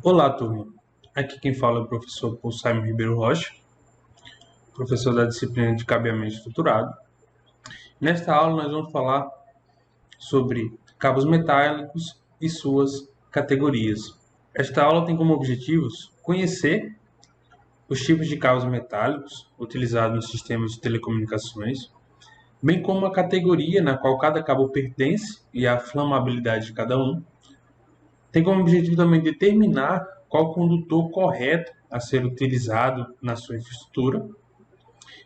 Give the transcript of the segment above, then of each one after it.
Olá, turma. Aqui quem fala é o professor Paul Simon Ribeiro Rocha, professor da disciplina de cabeamento estruturado. Nesta aula, nós vamos falar sobre cabos metálicos e suas categorias. Esta aula tem como objetivos conhecer os tipos de cabos metálicos utilizados nos sistemas de telecomunicações, bem como a categoria na qual cada cabo pertence e a flamabilidade de cada um. Tem como objetivo também determinar qual condutor correto a ser utilizado na sua infraestrutura,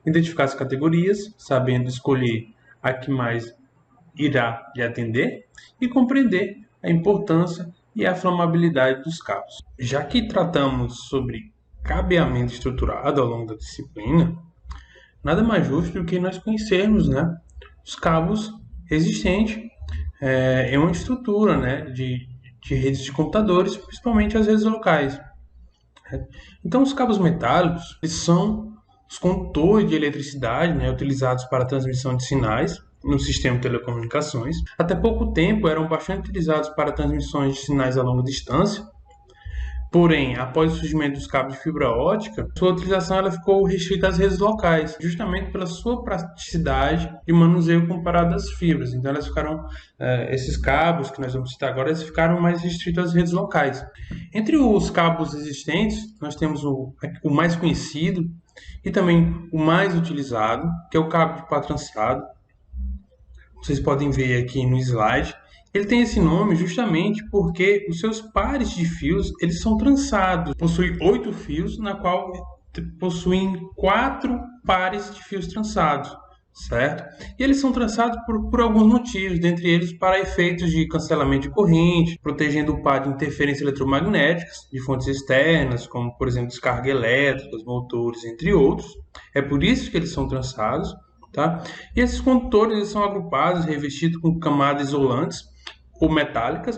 identificar as categorias, sabendo escolher a que mais irá lhe atender e compreender a importância e a flamabilidade dos cabos. Já que tratamos sobre cabeamento estruturado ao longo da disciplina, nada mais justo do que nós conhecermos, os cabos existentes em uma estrutura, de redes de computadores, principalmente as redes locais. Então, os cabos metálicos eles são os condutores de eletricidade, utilizados para a transmissão de sinais no sistema de telecomunicações. Até pouco tempo eram bastante utilizados para transmissões de sinais a longa distância. Porém, após o surgimento dos cabos de fibra ótica, sua utilização ela ficou restrita às redes locais, justamente pela sua praticidade de manuseio comparado às fibras. Então, esses cabos que nós vamos citar agora, eles ficaram mais restritos às redes locais. Entre os cabos existentes, nós temos o mais conhecido e também o mais utilizado, que é o cabo de pá trançado. Vocês podem ver aqui no slide. Ele tem esse nome justamente porque os seus pares de fios eles são trançados. Possui 8 fios, na qual possuem 4 pares de fios trançados, certo? E eles são trançados por alguns motivos, dentre eles para efeitos de cancelamento de corrente, protegendo o par de interferências eletromagnéticas de fontes externas, como por exemplo descarga elétrica, motores, entre outros. É por isso que eles são trançados, tá? E esses condutores eles são agrupados, revestidos com camadas isolantes ou metálicas,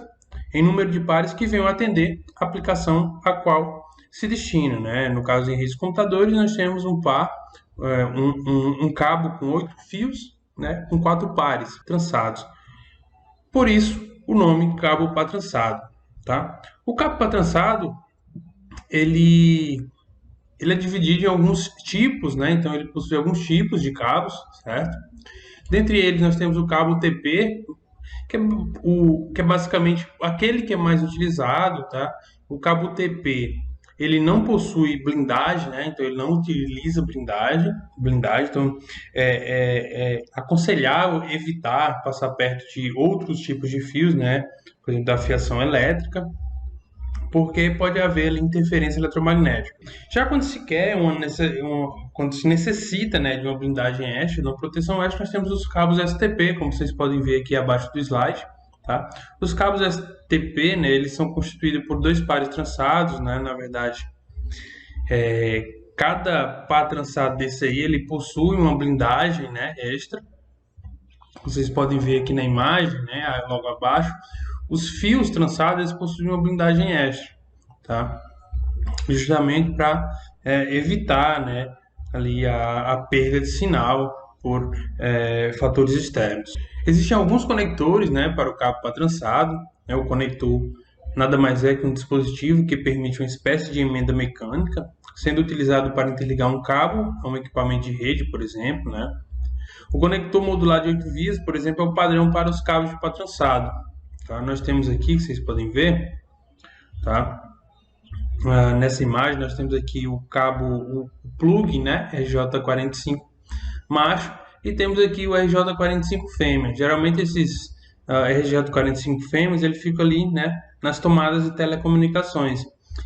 em número de pares que venham atender a aplicação a qual se destina, No caso, em redes de computadores, nós temos um par, um cabo com 8 fios, com 4 pares trançados. Por isso, o nome cabo pá trançado, tá? O cabo pá trançado, ele é dividido em alguns tipos, Então, ele possui alguns tipos de cabos, certo? Dentre eles, nós temos o cabo TP, que é basicamente aquele que é mais utilizado, tá? O cabo TP, ele não possui blindagem, Então ele não utiliza blindagem, então é aconselhável evitar passar perto de outros tipos de fios, Por exemplo, da fiação elétrica, porque pode haver interferência eletromagnética. Já quando se quer quando se necessita, de uma blindagem extra, de uma proteção extra, nós temos os cabos STP, como vocês podem ver aqui abaixo do slide, tá? Os cabos STP, eles são constituídos por 2 pares trançados, Na verdade, cada par trançado desse aí, ele possui uma blindagem, extra. Vocês podem ver aqui na imagem, logo abaixo, os fios trançados eles possuem uma blindagem extra, tá? Justamente para evitar, ali a perda de sinal por fatores externos. Existem alguns conectores, para o cabo pá trançado. O conector nada mais é que um dispositivo que permite uma espécie de emenda mecânica, sendo utilizado para interligar um cabo a um equipamento de rede, por exemplo, O conector modular de 8 vias, por exemplo, é o padrão para os cabos de pá trançado. Tá? Nós temos aqui, vocês podem ver, tá? Nessa imagem nós temos aqui o cabo, o plug, RJ45 macho, e temos aqui o RJ45 fêmea. Geralmente esses RJ45 fêmeas ele fica ali, nas tomadas de telecomunicações,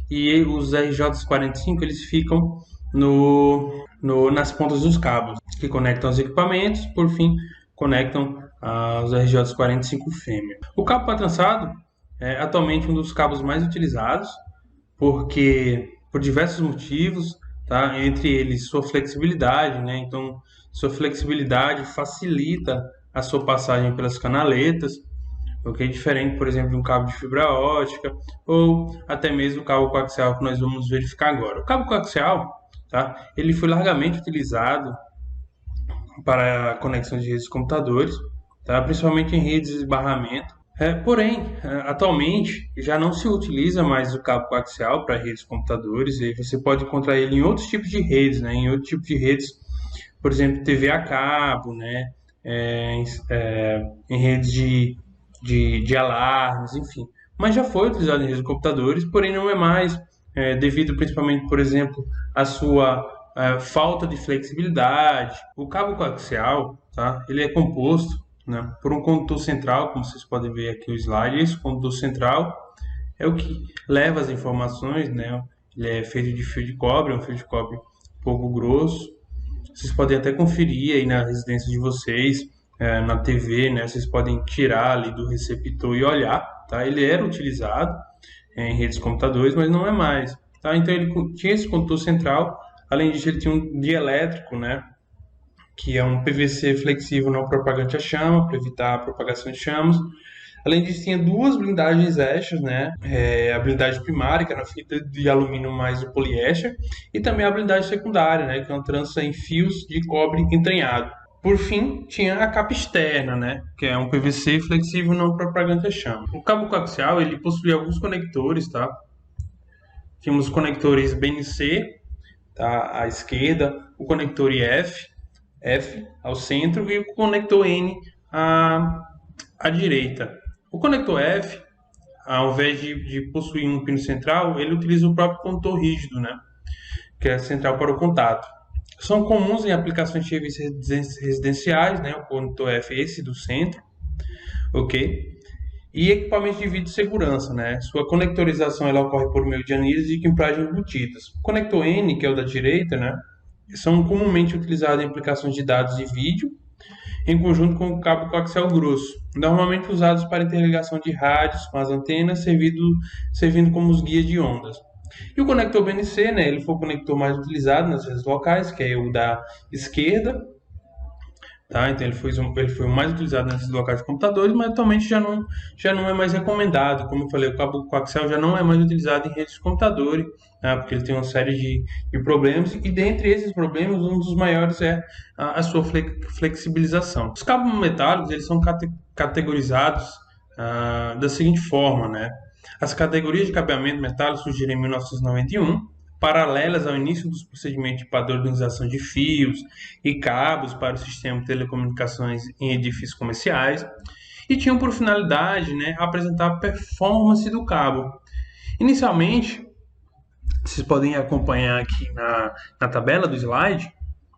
e os RJ45 eles ficam nas pontas dos cabos que conectam os equipamentos, por fim conectam os RJ45 fêmea. O cabo pá trançado é atualmente um dos cabos mais utilizados, porque por diversos motivos, tá? Entre eles sua flexibilidade, Então, sua flexibilidade facilita a sua passagem pelas canaletas, ok? Diferente, por exemplo, de um cabo de fibra ótica ou até mesmo o cabo coaxial que nós vamos verificar agora. O cabo coaxial, tá? Ele foi largamente utilizado para a conexão de redes de computadores, tá? Principalmente em redes de esbarramento, Porém, atualmente já não se utiliza mais o cabo coaxial para redes de computadores, e você pode encontrar ele em outros tipos de redes, né? Em outros tipos de redes, por exemplo, TV a cabo, né? Em redes de alarmes, enfim. Mas já foi utilizado em redes de computadores, porém não é mais, devido principalmente, por exemplo, à sua falta de flexibilidade. O cabo coaxial, tá? Ele é composto, né, por um condutor central, como vocês podem ver aqui o slide. Esse condutor central é o que leva as informações, né? Ele é feito de fio de cobre, é um fio de cobre um pouco grosso. Vocês podem até conferir aí na residência de vocês, na TV, né? Vocês podem tirar ali do receptor e olhar, tá? Ele era utilizado em redes de computadores, mas não é mais, tá? Então ele tinha esse condutor central, além disso ele tinha um dielétrico, né? Que é um PVC flexível não propagante a chama, para evitar a propagação de chamas. Além disso, tinha duas blindagens extras, né? A blindagem primária, que era feita de alumínio mais o poliéster, e também a blindagem secundária, né? Que é uma trança em fios de cobre entranhado. Por fim, tinha a capa externa, né? Que é um PVC flexível não propagante a chama. O cabo coaxial, ele possui alguns conectores, tá? Tínhamos os conectores BNC, tá? À esquerda, o conector IF, F ao centro e o conector N à direita. O conector F, ao invés de possuir um pino central, ele utiliza o próprio condutor rígido, né? Que é central para o contato. São comuns em aplicações de serviços residenciais, né? O condutor F é esse do centro, ok? E equipamentos de vídeo segurança, né? Sua conectorização ela ocorre por meio de anéis de quimplagem embutidas. O conector N, que é o da direita, né? São comumente utilizados em aplicações de dados e vídeo, em conjunto com o cabo coaxial grosso, normalmente usados para interligação de rádios com as antenas, servindo como os guias de ondas. E o conector BNC, né, ele foi o conector mais utilizado nas redes locais, que é o da esquerda, tá? Então ele foi o mais utilizado nas redes locais de computadores, mas atualmente já não é mais recomendado. Como eu falei, o cabo coaxial já não é mais utilizado em redes de computadores, tá? Porque ele tem uma série de problemas, e dentre esses problemas, um dos maiores é a sua flexibilização. Os cabos metálicos eles são categorizados da seguinte forma, né? As categorias de cabeamento metálico surgiram em 1991, paralelas ao início dos procedimentos de padronização de fios e cabos para o sistema de telecomunicações em edifícios comerciais, e tinham por finalidade, né, apresentar a performance do cabo. Inicialmente, vocês podem acompanhar aqui na tabela do slide,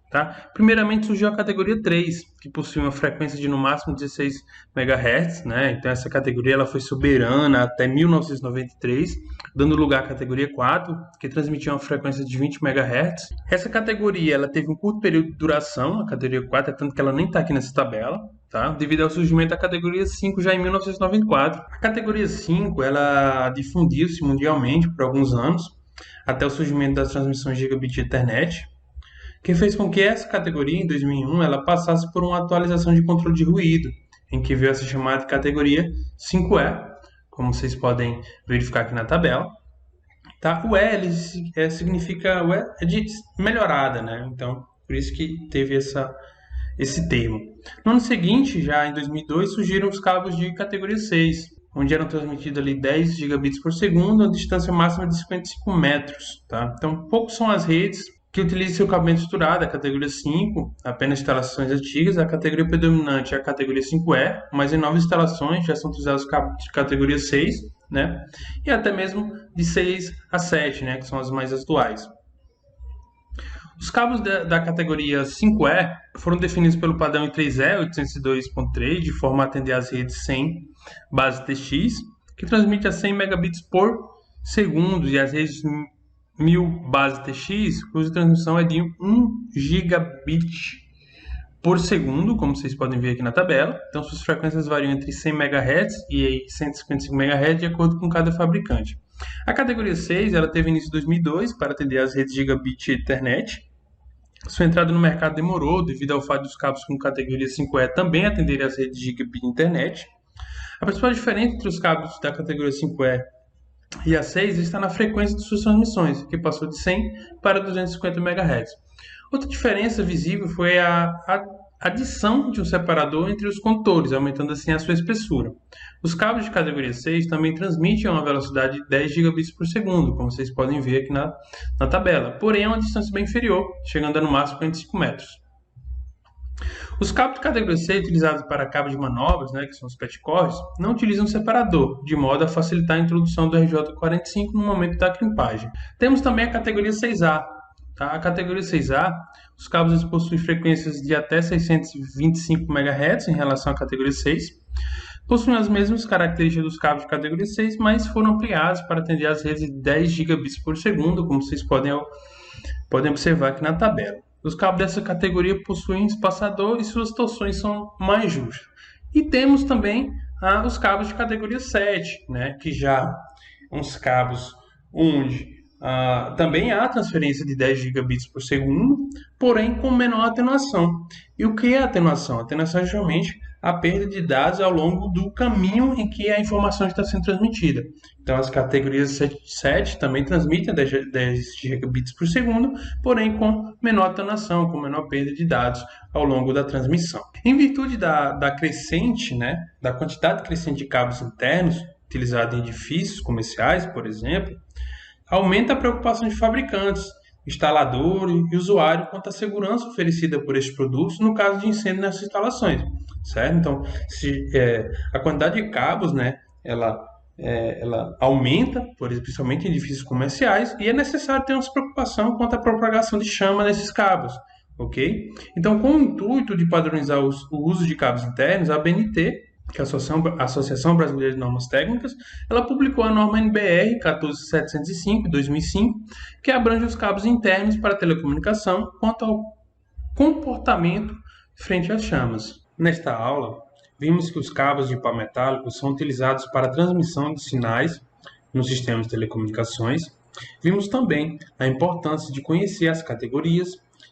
tá? Primeiramente surgiu a categoria 3, que possui uma frequência de no máximo 16 MHz, né? Então essa categoria ela foi soberana até 1993, dando lugar à categoria 4, que transmitia uma frequência de 20 MHz. Essa categoria ela teve um curto período de duração, a categoria 4, é tanto que ela nem está aqui nessa tabela, tá? Devido ao surgimento da categoria 5 já em 1994. A categoria 5 ela difundiu-se mundialmente por alguns anos, até o surgimento das transmissões gigabit Ethernet, que fez com que essa categoria, em 2001, ela passasse por uma atualização de controle de ruído, em que veio a ser chamada de categoria 5E, como vocês podem verificar aqui na tabela. Tá? O E ele, significa o E é de melhorada, né? Então, por isso que teve esse termo. No ano seguinte, já em 2002, surgiram os cabos de categoria 6, onde eram transmitidos ali 10 gigabits por segundo, a distância máxima de 55 metros. Tá? Então, poucos são as redes que utilizam seu cabimento estruturado, a categoria 5, apenas instalações antigas. A categoria predominante é a categoria 5E, mas em novas instalações já são utilizados cabos de categoria 6, né? E até mesmo de 6 a 7, né? Que são as mais atuais. Os cabos da categoria 5E foram definidos pelo padrão I3E 802.3, de forma a atender às redes 100 base TX, que transmite a 100 megabits por segundo, e as redes 1000 base TX, cuja transmissão é de 1 gigabit por segundo, como vocês podem ver aqui na tabela. Então, suas frequências variam entre 100 MHz e 155 MHz, de acordo com cada fabricante. A categoria 6 ela teve início em 2002 para atender às redes gigabit Ethernet. Sua entrada no mercado demorou devido ao fato dos cabos com categoria 5E também atenderem às redes gigabit Internet. A principal diferença entre os cabos da categoria 5E e a 6 está na frequência de suas transmissões, que passou de 100 para 250 MHz. Outra diferença visível foi a adição de um separador entre os condutores, aumentando assim a sua espessura. Os cabos de categoria 6 também transmitem a uma velocidade de 10 gigabits por segundo, como vocês podem ver aqui na tabela, porém é uma distância bem inferior, chegando a no máximo 45 metros. Os cabos de categoria 6 utilizados para cabos de manobras, que são os petcores, não utilizam separador, de modo a facilitar a introdução do RJ45 no momento da crimpagem. Temos também a categoria 6A. A categoria 6A, os cabos possuem frequências de até 625 MHz em relação à categoria 6. Possuem as mesmas características dos cabos de categoria 6, mas foram ampliados para atender às redes de 10 gigabits por segundo, como vocês podem observar aqui na tabela. Os cabos dessa categoria possuem espaçador e suas torções são mais justas. E temos também os cabos de categoria 7, que já uns cabos onde também há transferência de 10 gigabits por segundo, porém com menor atenuação. E o que é atenuação? Atenuação é geralmente a perda de dados ao longo do caminho em que a informação está sendo transmitida. Então, as categorias 7 também transmitem 10 gigabits por segundo, porém com menor atenuação, com menor perda de dados ao longo da transmissão. Em virtude da crescente, da quantidade crescente de cabos internos utilizados em edifícios comerciais, por exemplo, aumenta a preocupação de fabricantes, instaladores e usuários quanto à segurança oferecida por estes produtos no caso de incêndio nessas instalações, certo? Então, a quantidade de cabos, ela aumenta, principalmente em edifícios comerciais, e é necessário ter uma preocupação quanto à propagação de chama nesses cabos, ok? Então, com o intuito de padronizar o uso de cabos internos, a ABNT, que é a Associação Brasileira de Normas Técnicas, ela publicou a norma NBR 14705, de 2005, que abrange os cabos internos para telecomunicação quanto ao comportamento frente às chamas. Nesta aula, vimos que os cabos de pau metálico são utilizados para a transmissão de sinais nos sistemas de telecomunicações. Vimos também a importância de conhecer as categorias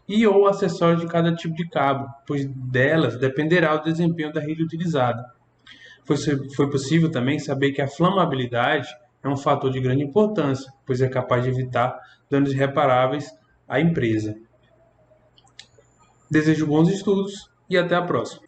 e ou acessórios de cada tipo de cabo, pois delas dependerá o desempenho da rede utilizada. Foi possível também saber que a flamabilidade é um fator de grande importância, pois é capaz de evitar danos irreparáveis à empresa. Desejo bons estudos e até a próxima.